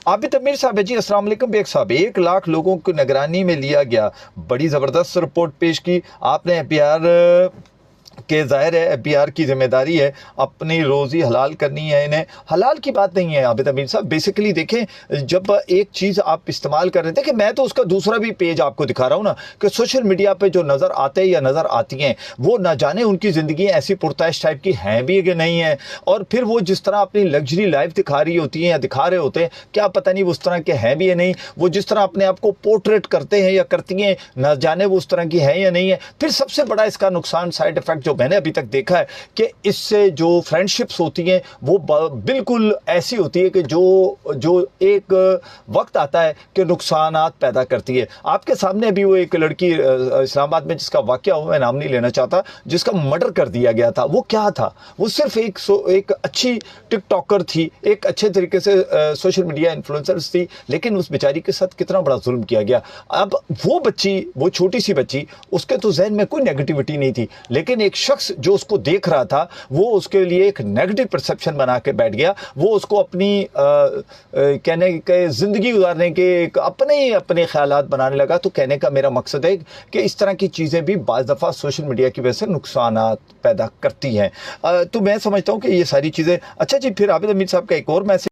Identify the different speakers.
Speaker 1: आबिद अमीर साहब है जी। अस्सलाम वालेकुम बेग साहब। 1 लाख लोगों को निगरानी में लिया गया, बड़ी ज़बरदस्त रिपोर्ट पेश की आपने। एफबीआर के ज़ाहिर है एफबीआर की जिम्मेदारी है अपनी रोज़ी हलाल करनी है। इन्हें हलाल की बात नहीं है आबिद अमीर साहब। बेसिकली देखें, जब एक चीज़ आप इस्तेमाल कर रहे थे, कि मैं तो उसका दूसरा भी पेज आपको दिखा रहा हूँ ना, कि सोशल मीडिया पे जो नज़र आते हैं या नज़र आती हैं, वो ना जाने उनकी ज़िंदगी ऐसी पुरतैश टाइप की हैं भी कि नहीं है। और फिर वो जिस तरह अपनी लग्जरी लाइफ दिखा रही होती हैं या दिखा रहे होते हैं, क्या पता नहीं वो उस तरह के हैं भी या नहीं। वो जिस तरह अपने आप को पोर्ट्रेट करते हैं या करती हैं, ना जाने वो उस तरह की है या नहीं है। फिर सबसे बड़ा इसका नुकसान, साइड इफेक्ट जो मैंने अभी तक देखा है, कि इससे जो फ्रेंडशिप्स होती हैं वो बिल्कुल ऐसी होती है कि जो एक वक्त आता है कि नुकसानात पैदा करती है। आपके सामने अभी वो एक लड़की इस्लामाबाद में जिसका वाकया हुआ, मैं नाम नहीं लेना चाहता, जिसका मर्डर कर दिया गया था। वो क्या था? वो सिर्फ एक अच्छी टिकटॉकर थी, एक अच्छे तरीके से सोशल मीडिया इन्फ्लुएंसर्स थी, लेकिन उस बेचारी के साथ कितना बड़ा जुल्म किया गया। अब वो बच्ची, वो छोटी सी बच्ची, उसके तो जहन में कोई नेगेटिविटी नहीं थी, लेकिन एक शख्स जो उसको देख रहा था वो उसके लिए एक नेगेटिव परसेप्शन बना के बैठ गया। वो उसको अपनी कहने के जिंदगी गुजारने के अपने ख्यालात बनाने लगा। तो कहने का मेरा मकसद है कि इस तरह की चीज़ें भी बाज़ दफ़ा सोशल मीडिया की वजह से नुकसानात पैदा करती हैं। तो मैं समझता हूँ कि ये सारी चीज़ें। अच्छा जी, फिर आबिद अमीर साहब का एक और मैसेज